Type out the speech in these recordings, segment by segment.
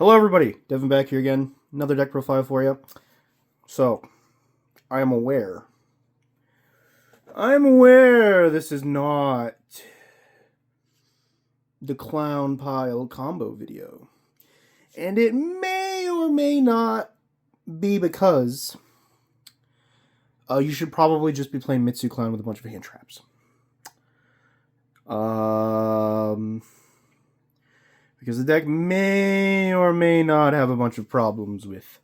Hello everybody, Devin back here again. Another deck profile for you. So, I am aware this is not the clown pile combo video. And it may or may not be because you should probably just be playing Mitsu Clown with a bunch of hand traps. Because the deck may or may not have a bunch of problems with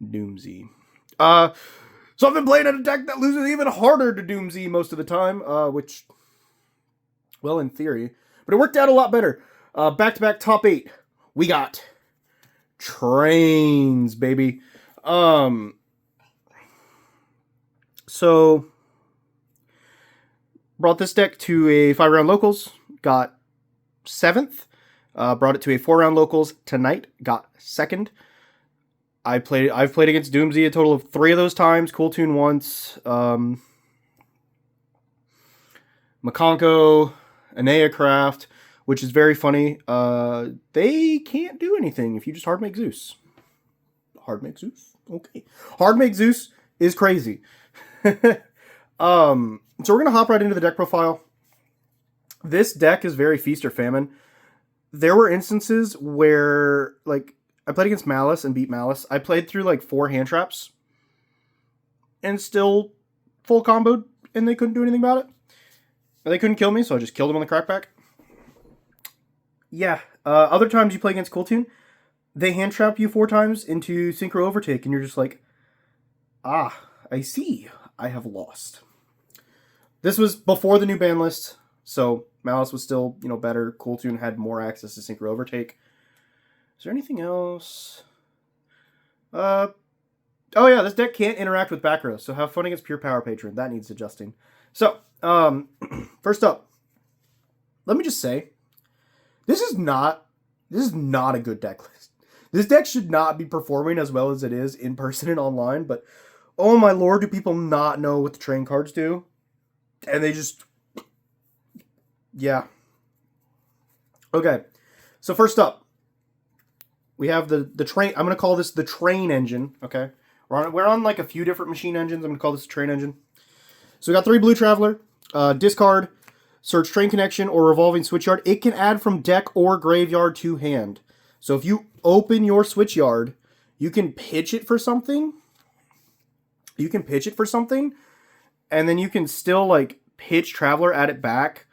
DoomZ. So I've been playing a deck that loses even harder to DoomZ most of the time, which, well, in theory, but it worked out a lot better. Back-to-back top 8. We got trains, baby. So brought this deck to a 5-round locals, got 7th. Brought it to a 4-round locals tonight, got 2nd. I've played against DoomZ a total of 3 of those times. Kewl Tune once. Mikanko, Enneacraft, which is very funny. They can't do anything if you just hard make Zeus. Hard make Zeus? Okay. Hard make Zeus is crazy. So we're going to hop right into the deck profile. This deck is very feast or famine. There were instances where, like, I played against Maliss and beat Maliss. I played through, like, 4 hand traps and still full comboed, and they couldn't do anything about it. They couldn't kill me, so I just killed them on the crackback. Yeah, other times you play against Kewl Tune, they hand trap you 4 times into synchro overtake, and you're just like, ah, I see, I have lost. This was before the new ban list, so Maliss was still, better. Kewl Tune had more access to synchro overtake. Is there anything else? Oh yeah, this deck can't interact with back row, so have fun against pure Power Patron. That needs adjusting. So, first up, let me just say, this is not a good deck list. This deck should not be performing as well as it is in person and online, but oh my lord, do people not know what the train cards do? And they just... yeah. Okay. So first up, we have the train. I'm going to call this the train engine. Okay. We're on like a few different machine engines. I'm going to call this a train engine. So we got 3 Blue Traveler, discard, search train connection, or revolving switchyard. It can add from deck or graveyard to hand. So if you open your switchyard, you can pitch it for something. And then you can still like pitch Traveler, add it back.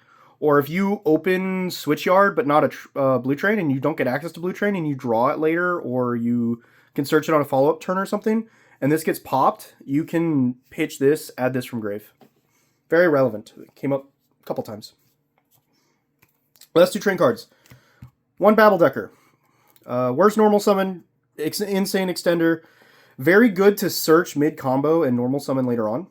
Or if you open Switchyard but not a Blue Train and you don't get access to Blue Train and you draw it later, or you can search it on a follow-up turn or something, and this gets popped, you can pitch this, add this from grave. Very relevant. It came up a couple times. Let's do train cards. 1 Babble Decker. Worst normal summon, insane extender. Very good to search mid-combo and normal summon later on.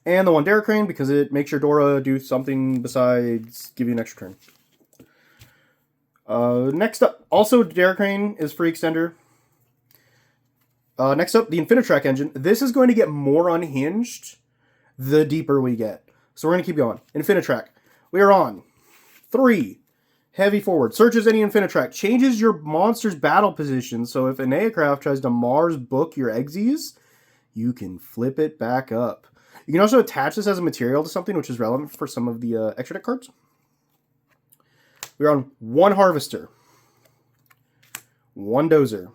And the 1 Dare Crane, because it makes your Dora do something besides give you an extra turn. Next up, also Dare Crane is free extender. Next up, the Infinitrack engine. This is going to get more unhinged the deeper we get. So we're going to keep going. Infinitrack. We are on 3. Heavy forward. Searches any Infinitrack. Changes your monster's battle position. So if Enneacraft tries to Mars book your Egsies, you can flip it back up. You can also attach this as a material to something, which is relevant for some of the extra deck cards. We're on 1 Harvester, 1 Dozer,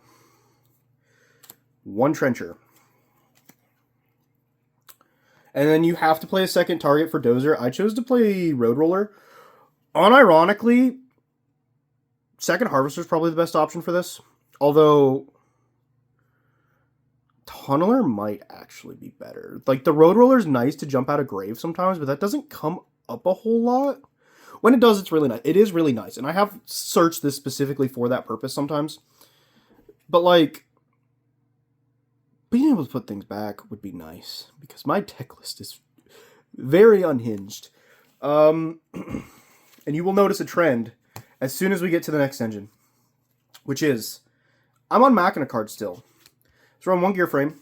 1 Trencher. And then you have to play a second target for Dozer. I chose to play Road Roller. Unironically, second Harvester is probably the best option for this. Although Tunneler might actually be better. Like, the Road Roller is nice to jump out of grave sometimes, but that doesn't come up a whole lot. When it does, it's really nice. It is really nice, and I have searched this specifically for that purpose sometimes. But, like, being able to put things back would be nice, because my deck list is very unhinged. And you will notice a trend as soon as we get to the next engine, which is, I'm on Machina card still. So we're on 1 Gear Frame,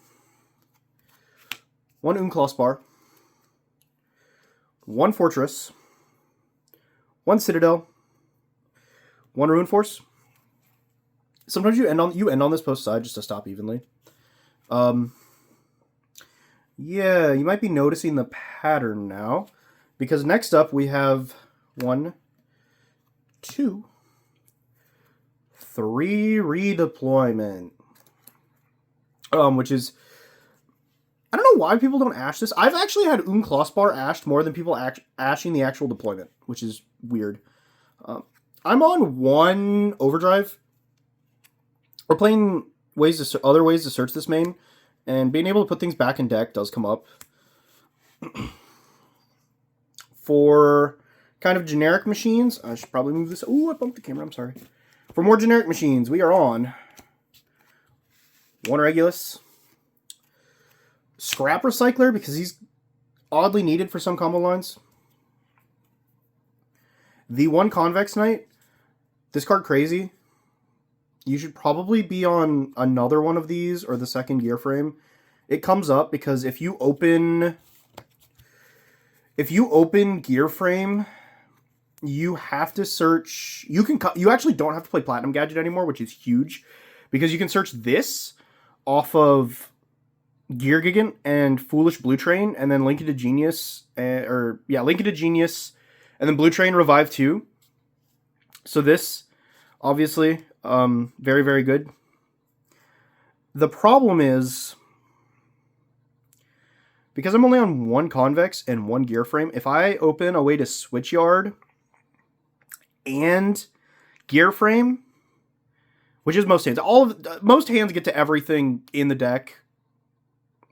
1 Unclaw, 1 Fortress, 1 Citadel, 1 Ruin Force, sometimes you end on this post side just to stop evenly. Yeah, you might be noticing the pattern now, because next up we have 1, 2, 3 redeployment, which is, I don't know why people don't ash this. I've actually had Klossbar ashed more than people ashing the actual deployment, which is weird. I'm on 1 overdrive. We're playing other ways to search this main, and being able to put things back in deck does come up. For kind of generic machines, I should probably move this. Ooh, I bumped the camera, I'm sorry. For more generic machines, we are on 1 Regulus, Scrap Recycler, because he's oddly needed for some combo lines. The 1 Convex Knight, this card crazy. You should probably be on another one of these or the second gear frame. It comes up because if you open gear frame, you have to search. You actually don't have to play Platinum Gadget anymore, which is huge, because you can search this off of Gear Gigant and Foolish Blue Train, and then Link into Genius, Link into Genius, and then Blue Train Revive 2. So this, obviously, very, very good. The problem is, because I'm only on 1 Convex and 1 gear frame, if I open a way to switch yard and gear frame, which is most hands, most hands get to everything in the deck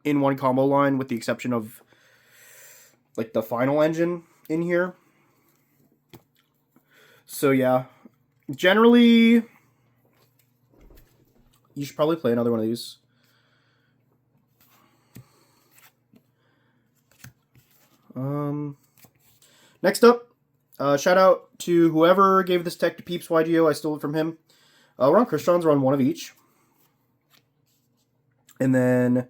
in 1 combo line, with the exception of like the final engine in here. So yeah, generally, you should probably play another one of these. Next up, shout out to whoever gave this tech to Peeps YGO. I stole it from him. We're on Crystrons. We're on 1 of each. And then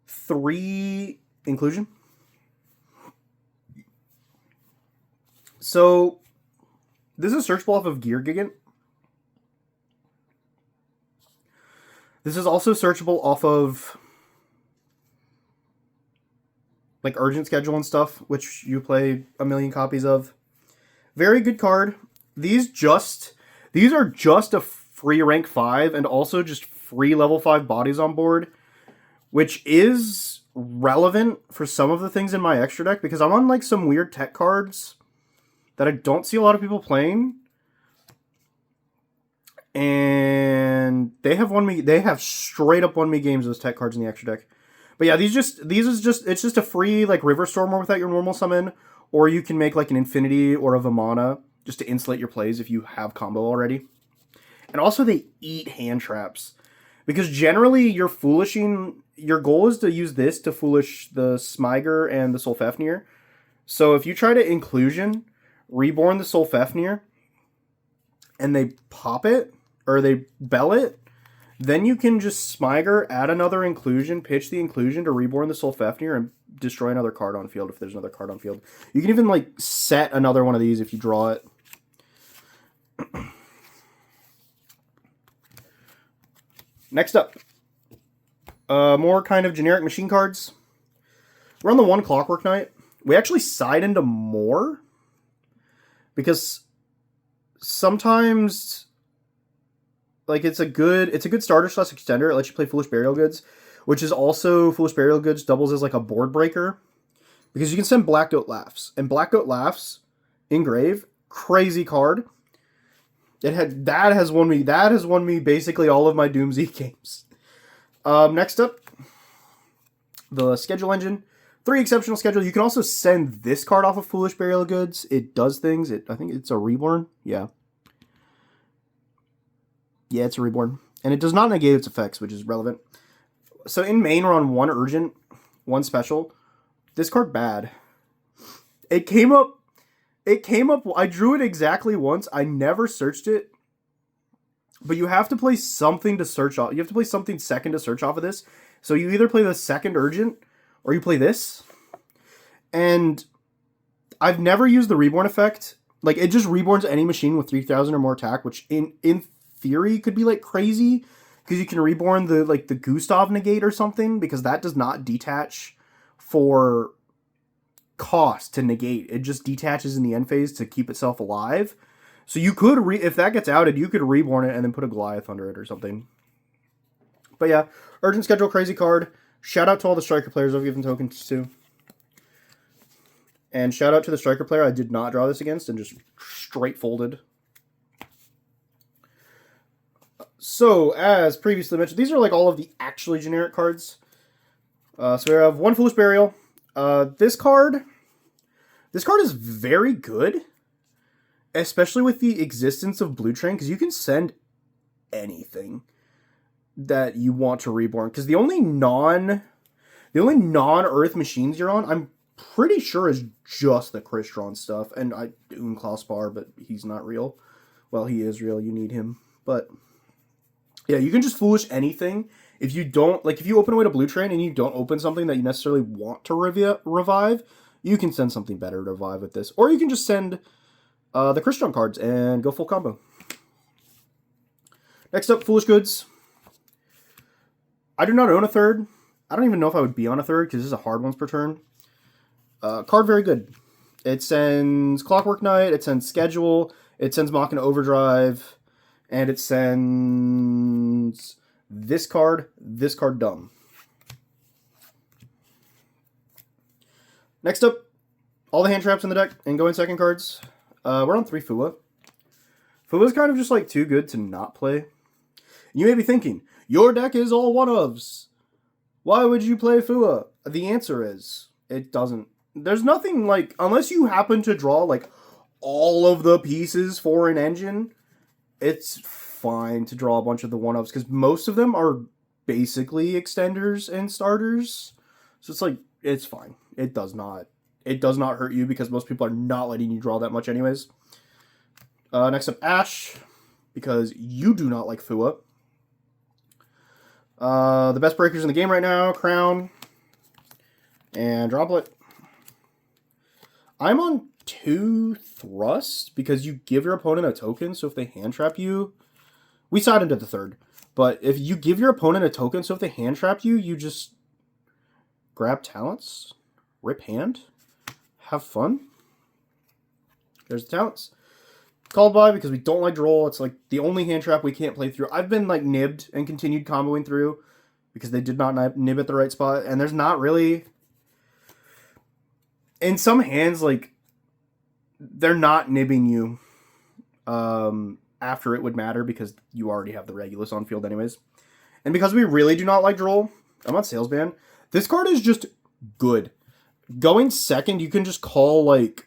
3 inclusion. So this is searchable off of Gear Gigant. This is also searchable off of like Urgent Schedule and stuff, which you play a million copies of. Very good card. These are just a free rank 5 and also just free level 5 bodies on board, which is relevant for some of the things in my extra deck, because I'm on like some weird tech cards that I don't see a lot of people playing. And they have straight up won me games, those tech cards in the extra deck. But yeah, it's just a free like River Stormer without your normal summon, or you can make like an Infinity or a Vamana just to insulate your plays if you have combo already. And also they eat hand traps, because generally your goal is to use this to foolish the Smiger and the Solfafnir. So if you try to inclusion, reborn the Solfafnir, and they pop it, or they bell it, then you can just Smiger, add another inclusion, pitch the inclusion to reborn the Solfafnir, and destroy another card on field if there's another card on field. You can even like set another one of these if you draw it. Next up, more kind of generic machine cards. We're on the 1 Clockwork Knight. We actually side into more, because sometimes like it's a good starter / extender. It lets you play Foolish Burial Goods, which is also Foolish Burial Goods doubles as like a board breaker, because you can send Black Goat Laughs, and Black Goat Laughs engrave, crazy card. That has won me basically all of my DoomZ games. Next up, the schedule engine. 3 exceptional schedule. You can also send this card off of Foolish Burial Goods. It does things. I think it's a reborn. Yeah. Yeah, it's a reborn. And it does not negate its effects, which is relevant. So in main, we're on 1 urgent, 1 special. This card bad. It came up. I drew it exactly once. I never searched it. But you have to play something to search off. You have to play something second to search off of this. So you either play the second urgent, or you play this. And I've never used the reborn effect. Like, it just reborns any machine with 3,000 or more attack, which in theory could be like crazy because you can reborn the Gustav negate or something, because that does not detach for cost to negate. It just detaches in the end phase to keep itself alive. So you could, if that gets outed, you could reborn it and then put a Goliath under it or something. But yeah, Urgent Schedule, crazy card. Shout out to all the Striker players I've given tokens to. And shout out to the Striker player I did not draw this against and just straight folded. So, as previously mentioned, these are like all of the actually generic cards. So we have one Foolish Burial. This card is very good, especially with the existence of Blue Train, because you can send anything that you want to reborn. Because the only non-Earth machines you're on, I'm pretty sure is just the Crystron stuff, and Unclaw, but he's not real. Well, he is real. You need him, but yeah, you can just Foolish anything. If you don't, like, if you open away to Blue Train and you don't open something that you necessarily want to revive, you can send something better to revive with this. Or you can just send the Crystron cards and go full combo. Next up, Foolish Goods. I do not own a third. I don't even know if I would be on a third because this is a hard once per turn. Card very good. It sends Clockwork Knight, it sends Schedule, it sends Machina Overdrive, and it sends this card dumb. Next up, all the hand traps in the deck and go in second cards. We're on 3 Fua. Fua's kind of just like too good to not play. You may be thinking, your deck is all one-ofs. Why would you play Fua? The answer is, it doesn't. There's nothing like, unless you happen to draw like all of the pieces for an engine, it's fine to draw a bunch of the one-ups because most of them are basically extenders and starters. So it's like, it's fine. It does not hurt you because most people are not letting you draw that much anyways. Next up, Ash, because you do not like Fua. The best breakers in the game right now, Crown and Droplet. I'm on 2 Thrust because you give your opponent a token, so if they hand trap you, we side into the third, but if you give your opponent a token, so if they hand trap you, you just grab talents, rip hand, have fun. There's the talents. Called by because we don't like Droll. It's like the only hand trap we can't play through. I've been like nibbed and continued comboing through because they did not nib at the right spot, and there's not really... In some hands, like, they're not nibbing you after it would matter because you already have the Regulus on field anyways. And because we really do not like Droll, I'm on Sales Ban. This card is just good. Going second, you can just call, like...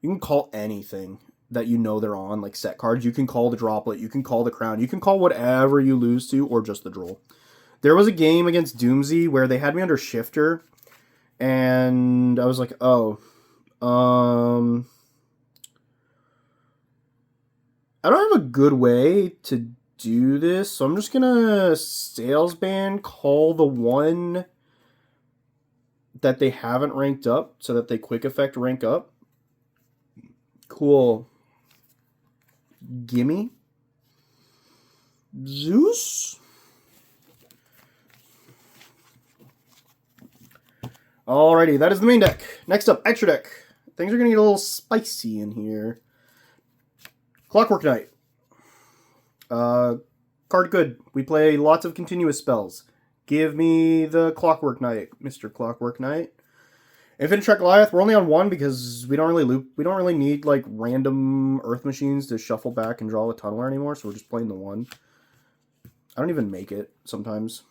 You can call anything that you know they're on, like set cards. You can call the Droplet, you can call the Crown, you can call whatever you lose to, or just the Droll. There was a game against DoomZ where they had me under Shifter, and I was like, oh, I don't have a good way to do this, so I'm just gonna Sales Ban, call the one that they haven't ranked up, so that they quick effect rank up. Cool. Gimme. Zeus? Alrighty, that is the main deck. Next up, extra deck. Things are going to get a little spicy in here. Clockwork Knight. Card good. We play lots of continuous spells. Give me the Clockwork Knight, Mr. Clockwork Knight. Infinitrack Goliath, we're only on 1 because we don't really loop. We don't really need like random Earth machines to shuffle back and draw a Tunneler anymore, so we're just playing the 1. I don't even make it sometimes.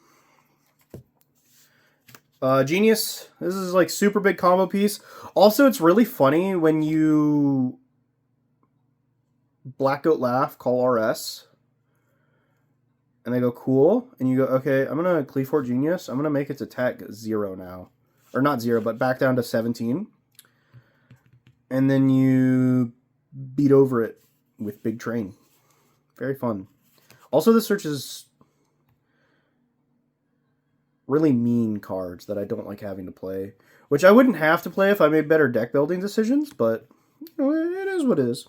Genius. This is like super big combo piece. Also, it's really funny when you Black Goat Laugh, call RS, and they go cool, and you go, okay, I'm gonna Cleafort Genius. I'm gonna make its attack 0 now. Or not 0, but back down to 17. And then you beat over it with Big Train. Very fun. Also, this search is really mean cards that I don't like having to play. Which I wouldn't have to play if I made better deck building decisions, but you know, it is what it is.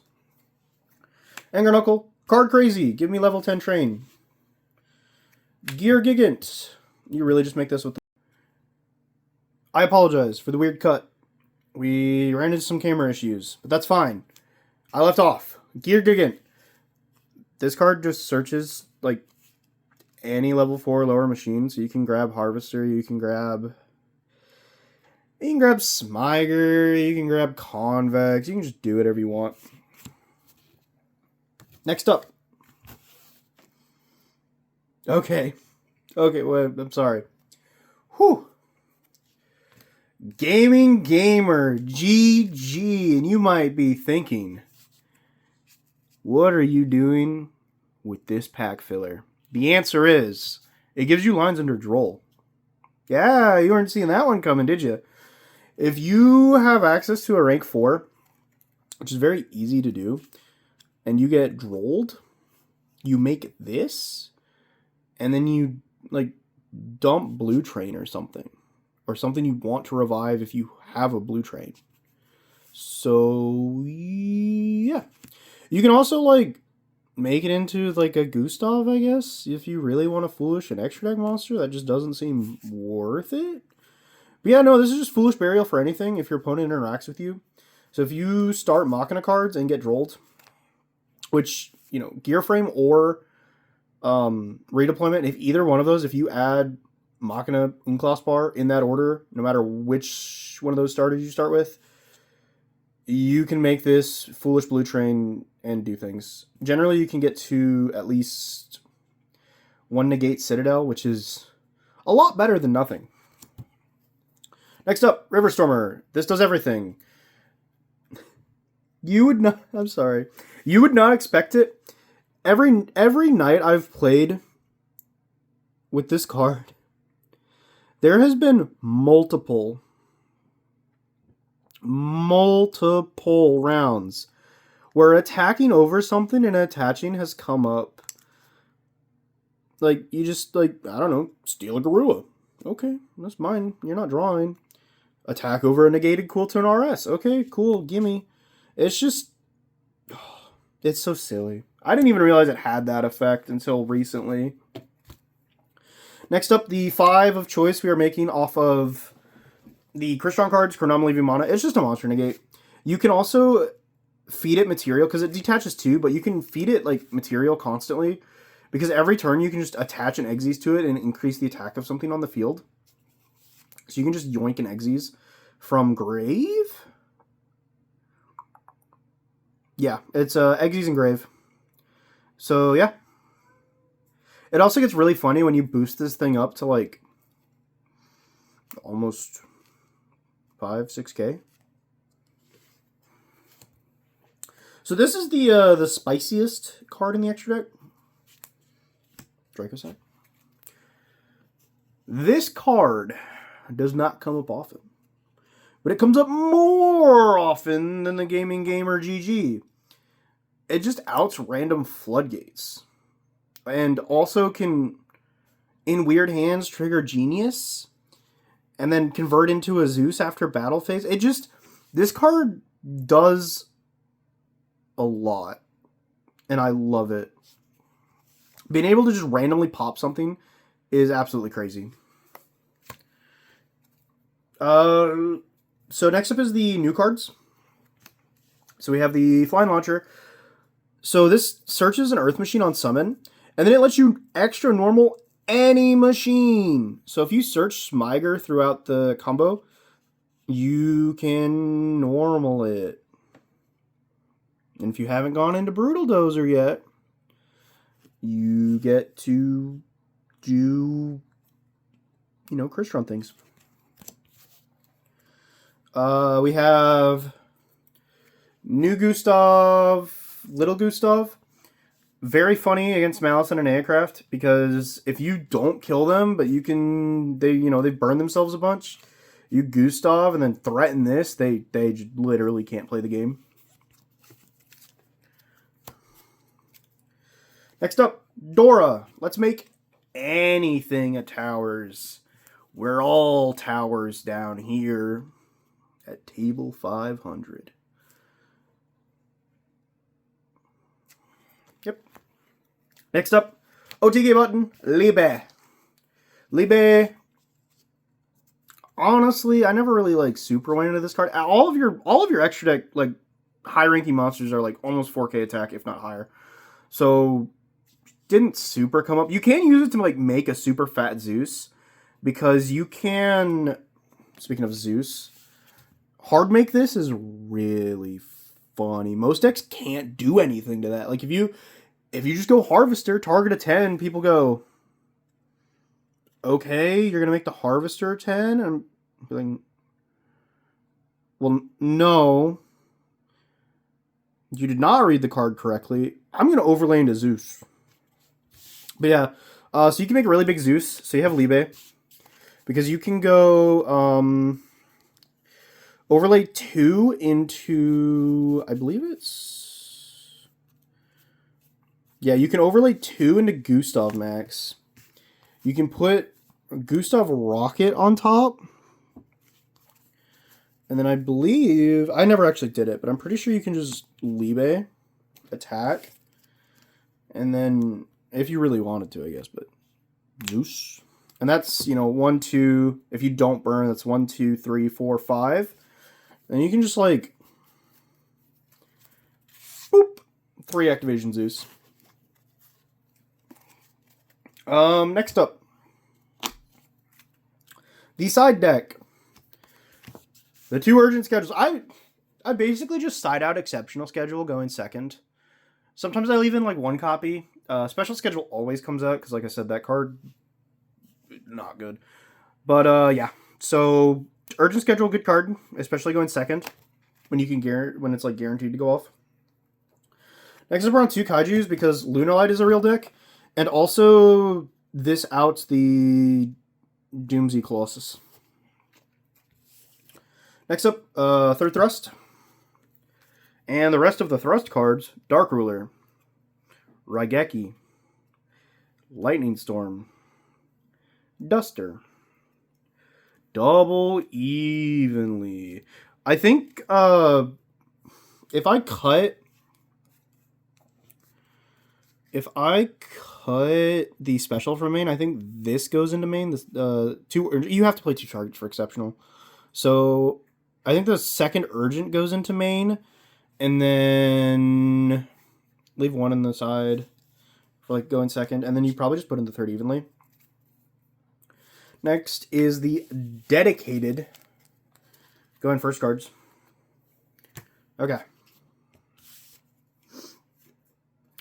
Anger Knuckle. Card Crazy. Give me level 10 train. Gear Gigant. You really just make this with... I apologize for the weird cut. We ran into some camera issues, but that's fine. I left off. Gear Gigant. This card just searches, like, any level 4 lower machine, so you can grab Harvester, you can grab Smiger, you can grab Convex, you can just do whatever you want. Next up. Okay, well, I'm sorry. Whew. Gaming Gamer, GG, and you might be thinking, what are you doing with this pack filler? The answer is, it gives you lines under Droll. Yeah, you weren't seeing that one coming, did you? If you have access to a rank 4, which is very easy to do, and you get Drolled, you make this, and then you, like, dump Blue Train or something you want to revive if you have a Blue Train. So, yeah. You can also, like, make it into, like, a Gustav, I guess, if you really want a Foolish and Extra Deck monster. That just doesn't seem worth it. But yeah, no, this is just Foolish Burial for anything if your opponent interacts with you. So if you start Machina cards and get Drolled, which, you know, Gear Frame or Redeployment, if either one of those, if you add Machina, Unclaspar in that order, no matter which one of those starters you start with, you can make this Foolish Blue Train and do things. Generally, you can get to at least 1 negate Citadel, which is a lot better than nothing. Next up, Riverstormer. This does everything. You would not... I'm sorry. You would not expect it. Every night I've played with this card, there has been multiple rounds where attacking over something and attaching has come up. Like, you just, like, I don't know, steal a Garua. Okay, that's mine. You're not drawing. Attack over a negated Kewl Tune RS. Okay, cool, gimme. It's just... it's so silly. I didn't even realize it had that effect until recently. Next up, the 5 of choice we are making off of the Crystron cards, Chronomaly Vimana. It's just a monster negate. You can also feed it material, because it detaches too, but you can feed it like material constantly, because every turn you can just attach an Exes to it and increase the attack of something on the field. So you can just yoink an Exes from Grave? Yeah, it's Exes and Grave. So, yeah. It also gets really funny when you boost this thing up to, like, almost 5-6K. So this is the spiciest card in the extra deck. Draco set. This card does not come up often, but it comes up more often than the Gaming Gamer GG. It just outs random floodgates. And also can, in weird hands, trigger Genius. And then convert into a Zeus after battle phase. It just, this card does a lot. And I love it. Being able to just randomly pop something is absolutely crazy. So next up is the new cards. So we have the Flying Launcher. So this searches an Earth Machine on summon, and then it lets you extra normal any machine. So if you search Smiger throughout the combo, you can normal it. And if you haven't gone into Brutal Dozer yet, you get to do, you know, Crystron things. We have New Gustav, Little Gustav. Very funny against Maliss and Enneacraft, because if you don't kill them, but you can, they burn themselves a bunch, you Gustav and then threaten this, they literally can't play the game. Next up, Dora. Let's make anything a towers. We're all towers down here at table 500. Yep. Next up, OTK button, Liebe. Liebe, honestly, I never really like super went into this card. All of your extra deck like high ranking monsters are like almost 4K attack, if not higher. So didn't super come up. You can use it to like make a super fat Zeus, because you can. Speaking of Zeus, hard make this is really funny. Most decks can't do anything to that. Like if you just go Harvester, target a 10, people go, okay, you're gonna make the Harvester a 10? And I'm like, well, no. You did not read the card correctly. I'm gonna overlay into Zeus. But yeah, so you can make a really big Zeus. So you have Liebe. Because you can go overlay 2 into, I believe it's... Yeah, you can overlay 2 into Gustav Max. You can put Gustav Rocket on top. And then I believe... I never actually did it, but I'm pretty sure you can just Liebe, attack. And then, if you really wanted to, I guess, but Zeus... And that's, 1, 2, if you don't burn, that's 1, 2, 3, 4, 5. And you can just, like, boop, 3 activation Zeus. Next up. The side deck. The 2 urgent schedules. I basically just side out exceptional schedule going second. Sometimes I leave in, like, 1 copy. Special schedule always comes out, because, like I said, that card... not good. But yeah. So urgent schedule, good card, especially going second when you can when it's like guaranteed to go off. Next up, we're on 2 Kaijus because Lunalight is a real deck, and also this outs the DoomZ Colossus. Next up, 3rd Thrust, and the rest of the Thrust cards: Dark Ruler, Raigeki, Lightning Storm, Duster, Double Evenly. I think if I cut the special from main, I think this goes into main. This you have to play 2 targets for exceptional, so I think the second urgent goes into main, and then leave 1 on the side for like going second, and then you probably just put in the 3rd evenly. Next is the dedicated. Going first cards. Okay.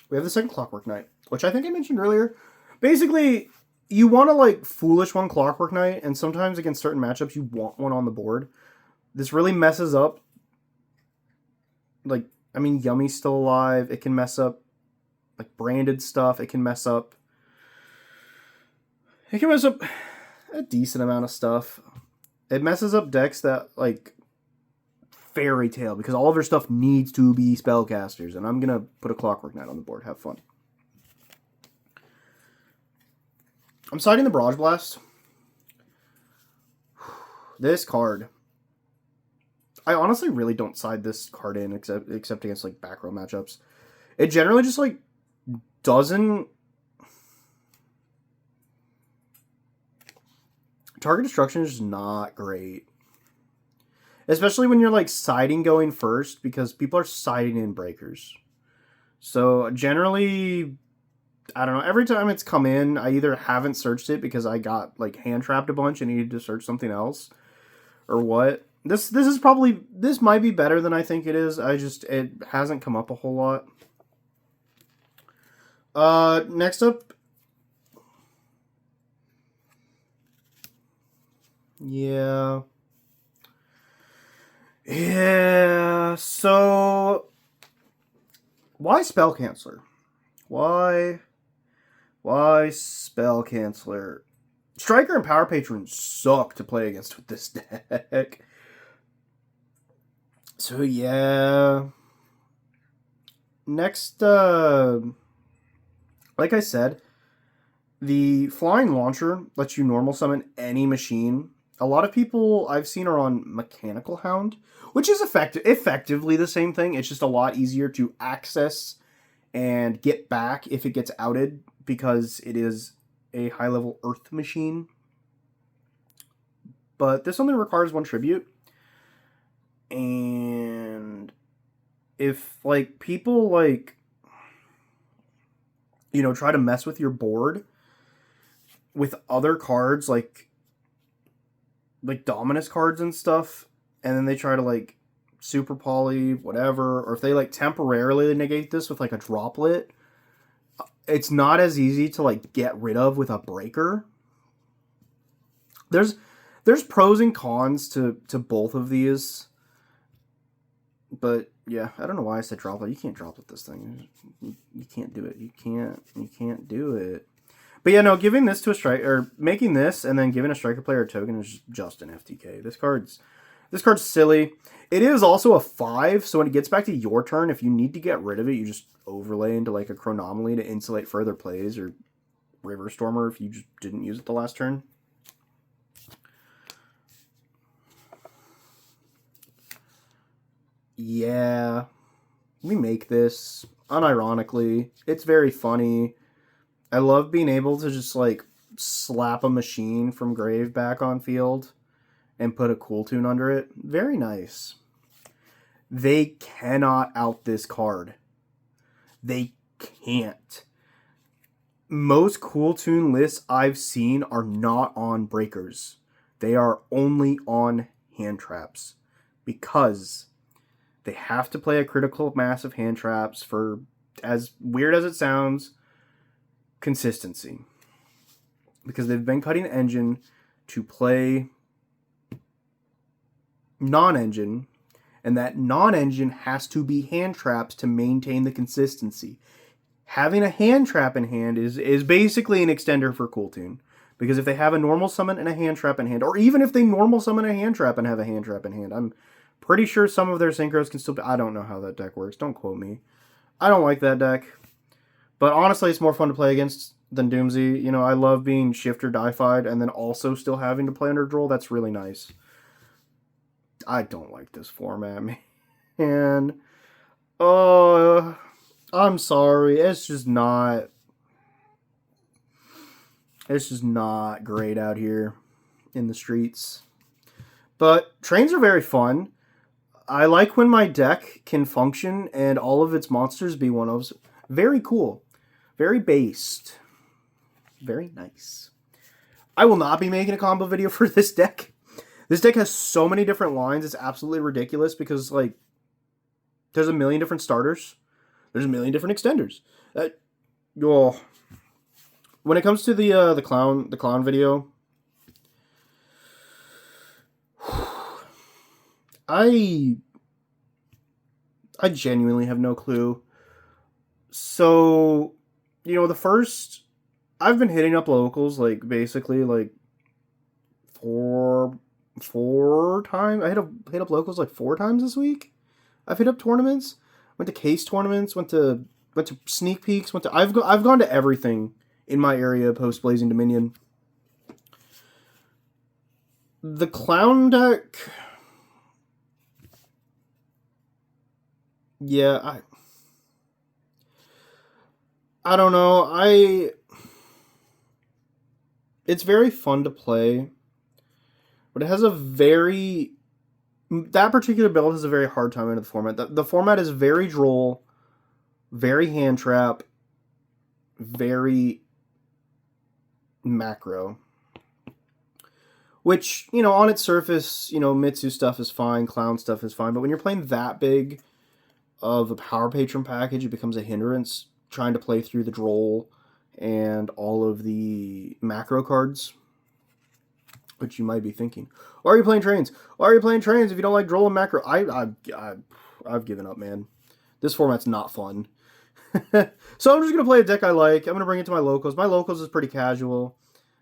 We have the second Clockwork Knight, which I think I mentioned earlier. Basically, you want to like foolish 1 Clockwork Knight, and sometimes against certain matchups you want 1 on the board. This really messes up. Like, I mean, Yummy's still alive. It can mess up like branded stuff. It can mess up a decent amount of stuff. It messes up decks that, like, Fairy Tail, because all of their stuff needs to be spellcasters, and I'm going to put a Clockwork Knight on the board. Have fun. I'm siding the Barrage Blast. This card. I honestly really don't side this card in, except against, like, back row matchups. It generally just, like, doesn't... Target destruction is just not great. Especially when you're like siding going first, because people are siding in breakers. So generally, I don't know, every time it's come in, I either haven't searched it because I got like hand trapped a bunch and needed to search something else, or what. This might be better than I think it is. It hasn't come up a whole lot. Next up. Yeah, so why Spell Canceller? Why Spell Canceller? Striker and Power Patron suck to play against with this deck. So yeah. Next, like I said, the Flying Launcher lets you normal summon any machine. A lot of people I've seen are on Mechanical Hound, which is effectively the same thing. It's just a lot easier to access and get back if it gets outed because it is a high-level Earth machine. But this only requires 1 tribute. And if, like, people, like, you know, try to mess with your board with other cards, like Dominus cards and stuff, and then they try to, like, super poly, whatever, or if they, like, temporarily negate this with, like, a droplet, it's not as easy to, like, get rid of with a breaker. There's pros and cons to both of these. But, yeah, I don't know why I said droplet. You can't droplet this thing. You can't do it. You can't do it. But, yeah, no, giving this to a striker, or making this and then giving a striker player a token is just an FTK. This card's silly. It is also a 5, so when it gets back to your turn, if you need to get rid of it, you just overlay into, like, a Chronomaly to insulate further plays, or River Stormer if you just didn't use it the last turn. Yeah, we make this, unironically. It's very funny. I love being able to just, like, slap a machine from Grave back on field and put a Kewl Tune under it. Very nice. They cannot out this card. They can't. Most Kewl Tune lists I've seen are not on breakers. They are only on hand traps. Because they have to play a critical mass of hand traps for, as weird as it sounds, consistency. Because they've been cutting engine to play non-engine, and that non-engine has to be hand traps to maintain the consistency. Having a hand trap in hand is basically an extender for Kewl Tune. Because if they have a normal summon and a hand trap in hand, or even if they normal summon a hand trap and have a hand trap in hand, I'm pretty sure some of their synchros can still be... I don't know how that deck works. Don't quote me. I don't like that deck. But honestly, it's more fun to play against than DoomZ. You know, I love being shifter die-fied and then also still having to play under Droll. That's really nice. I don't like this format, man. I'm sorry. It's just not great out here in the streets. But trains are very fun. I like when my deck can function and all of its monsters be one-ofs. Very cool. Very based. Very nice. I will not be making a combo video for this deck. This deck has so many different lines. It's absolutely ridiculous because, like, there's a million different starters. There's a million different extenders. When it comes to the clown video, I genuinely have no clue. So, you know, I've been hitting up locals, like, basically, like, four times. I hit up locals, like, 4 times this week. I've hit up tournaments. Went to case tournaments. Went to sneak peeks. I've gone to everything in my area post Blazing Dominion. The clown deck... Yeah, I don't know. It's very fun to play, but it has that particular build has a very hard time into the format. The format is very Droll, very hand trap, very macro. Which, you know, on its surface, you know, Mitsu stuff is fine, clown stuff is fine, but when you're playing that big of a Power Patron package, it becomes a hindrance trying to play through the Droll and all of the macro cards. Which you might be thinking, why are you playing trains? Why are you playing trains if you don't like Droll and macro? I've given up, man. This format's not fun. So I'm just going to play a deck I like. I'm going to bring it to my locals. My locals is pretty casual.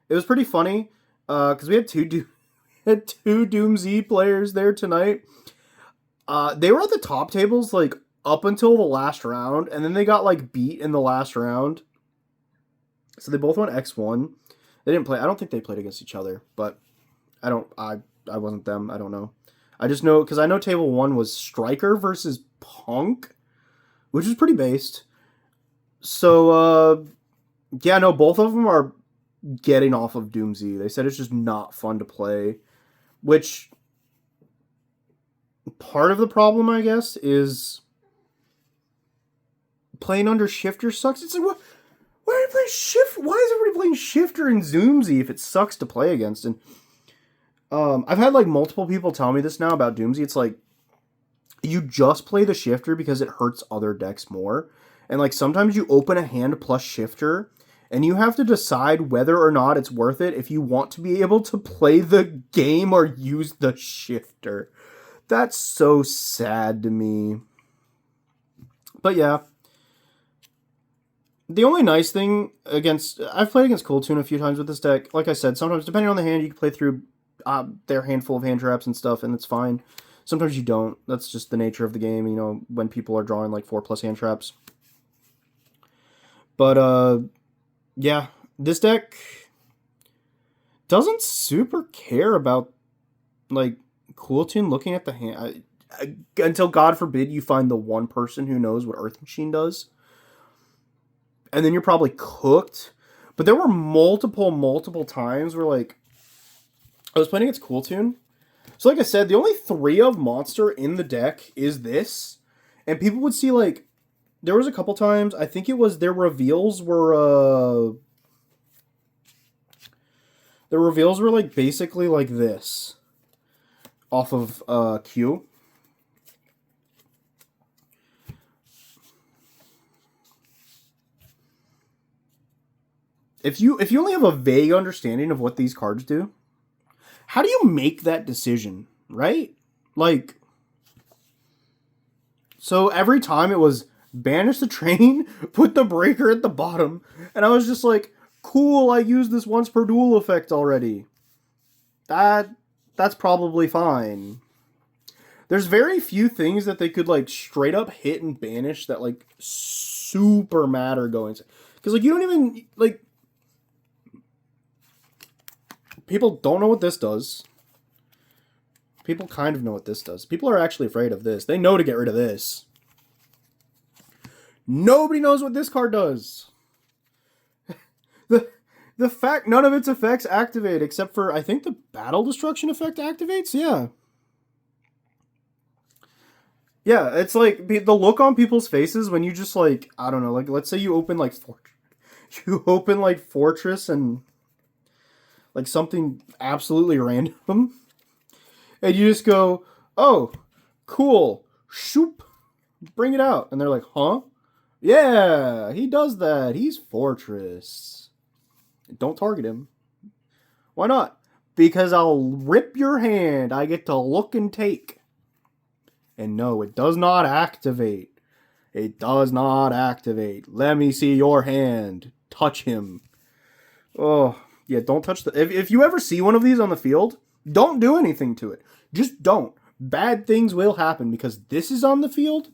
It was pretty funny because we had two DoomZ players there tonight. They were at the top tables, like, up until the last round, and then they got, like, beat in the last round. So they both went X1. They didn't play. I don't think they played against each other, but I wasn't them. I don't know. I just know, because I know table 1 was Striker versus Punk, which is pretty based. So, yeah, no, both of them are getting off of DoomZ. They said it's just not fun to play, which part of the problem, I guess, is playing under Shifter sucks. It's like, why are you playing Shift? Why is everybody playing Shifter in DoomZ if it sucks to play against? And I've had like multiple people tell me this now about DoomZ. It's like, you just play the Shifter because it hurts other decks more. And like sometimes you open a hand plus Shifter and you have to decide whether or not it's worth it if you want to be able to play the game or use the Shifter. That's so sad to me. But yeah. The only nice thing I've played against Kewl Tune a few times with this deck. Like I said, sometimes depending on the hand, you can play through their handful of hand traps and stuff, and it's fine. Sometimes you don't. That's just the nature of the game, you know, when people are drawing like 4+ hand traps. But, yeah, this deck doesn't super care about, like, Kewl Tune looking at the hand. Until, God forbid, you find the one person who knows what Earth Machine does. And then you're probably cooked. But there were multiple times where, like, I was playing against Kewl Tune. So, like I said, the only 3 of monster in the deck is this. And people would see, like, there was a couple times, I think it was their reveals were, like, basically like this. Off of, Q. If you only have a vague understanding of what these cards do, how do you make that decision, right? Like, so every time it was banish the train, put the breaker at the bottom, and I was just like, cool, I used this once per duel effect already. That's probably fine. There's very few things that they could, like, straight up hit and banish that, like, super matter going. Because, like, you don't even, like, people don't know what this does. People kind of know what this does. People are actually afraid of this. They know to get rid of this. Nobody knows what this card does. The fact none of its effects activate, except for, I think the battle destruction effect activates? Yeah. Yeah, it's like, the look on people's faces when you just, like, I don't know, like, let's say you open, like, Fortress and, like, something absolutely random, and you just go, oh, cool, shoop, bring it out, and they're like, huh? Yeah, he does that, he's Fortress. Don't target him. Why not? Because I'll rip your hand. I get to look and take. And no, it does not activate. It does not activate. Let me see your hand. Touch him. Oh, yeah, don't touch the... If you ever see one of these on the field, don't do anything to it. Just don't. Bad things will happen because this is on the field.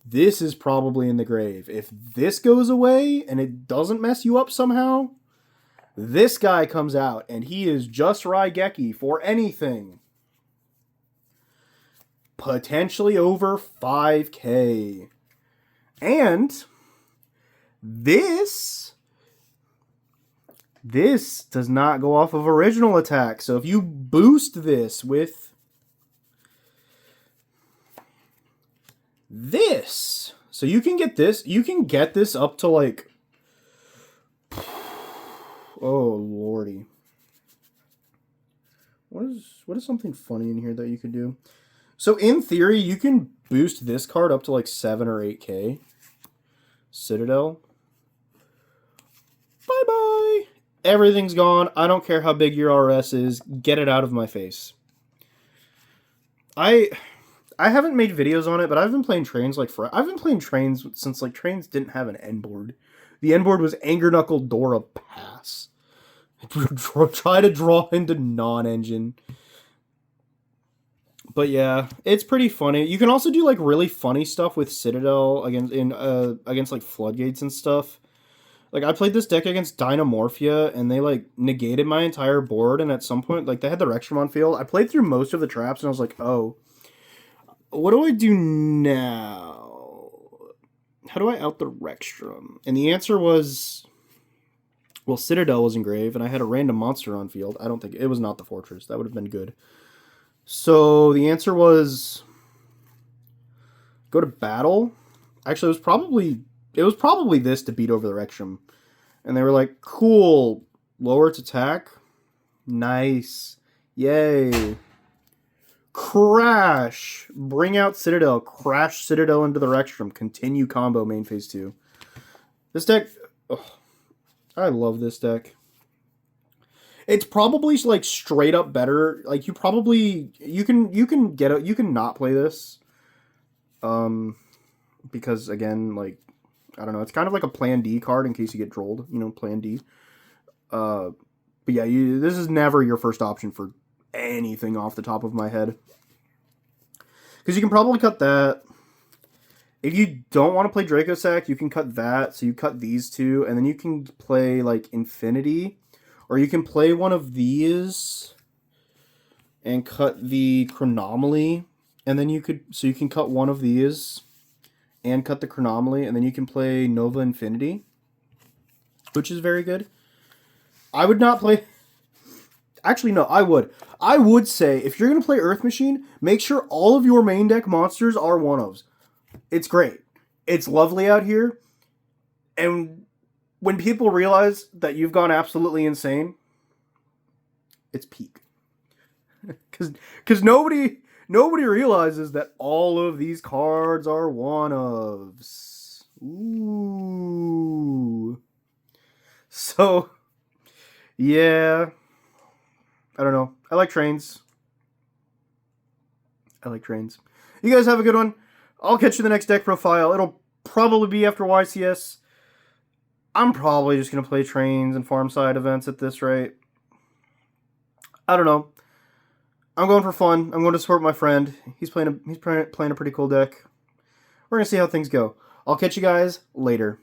This is probably in the grave. If this goes away and it doesn't mess you up somehow... This guy comes out, and he is just Raigeki for anything. Potentially over 5k. And this does not go off of original attack. So if you boost this with this, so you can get this up to like... Oh, lordy. What is something funny in here that you could do? So, in theory, you can boost this card up to like 7 or 8k. Citadel. Bye-bye. Everything's gone. I don't care how big your RS is. Get it out of my face. I haven't made videos on it, but I've been playing Trains like I've been playing Trains since like Trains didn't have an end board. The end board was Anger Knuckle Dora Pass. Try to draw into non-engine. But yeah, it's pretty funny. You can also do like really funny stuff with Citadel against like Floodgates and stuff. Like I played this deck against Dynamorphia and they like negated my entire board, and at some point like they had the Rextrum field. I played through most of the traps and I was like, oh, what do I do now? how do I out the Rexstrom? And the answer was, well, Citadel was engraved, and I had a random monster on field. I don't think it was not the Fortress. That would have been good. So the answer was go to battle. Actually, it was probably this to beat over the Rexstrom. And they were like, cool, lower its attack. Nice. Yay. Crash. Bring out Citadel. Crash Citadel into the Rexstrom. Continue combo main phase 2. This deck, I love this deck. It's probably like straight up better. Like you can not play this. Because again, like, I don't know, it's kind of like a plan D card in case you get trolled, you know, plan D. But yeah, this is never your first option for anything off the top of my head. Because you can probably cut that. If you don't want to play Dracosac, you can cut that. So you cut these two, and then you can play like Infinity. Or you can play one of these and cut the Chronomaly. And then you can cut one of these and cut the Chronomaly, and then you can play Nova Infinity, which is very good. I would not play... Actually, no, I would. I would say, if you're going to play Earth Machine, make sure all of your main deck monsters are one-ofs. It's great. It's lovely out here. And when people realize that you've gone absolutely insane, it's peak. Because nobody realizes that all of these cards are one-ofs. Ooh. So, yeah. I don't know. I like trains. You guys have a good one. I'll catch you in the next deck profile. It'll probably be after YCS. I'm probably just going to play trains and farm side events at this rate. I don't know. I'm going for fun. I'm going to support my friend. He's playing a pretty cool deck. We're going to see how things go. I'll catch you guys later.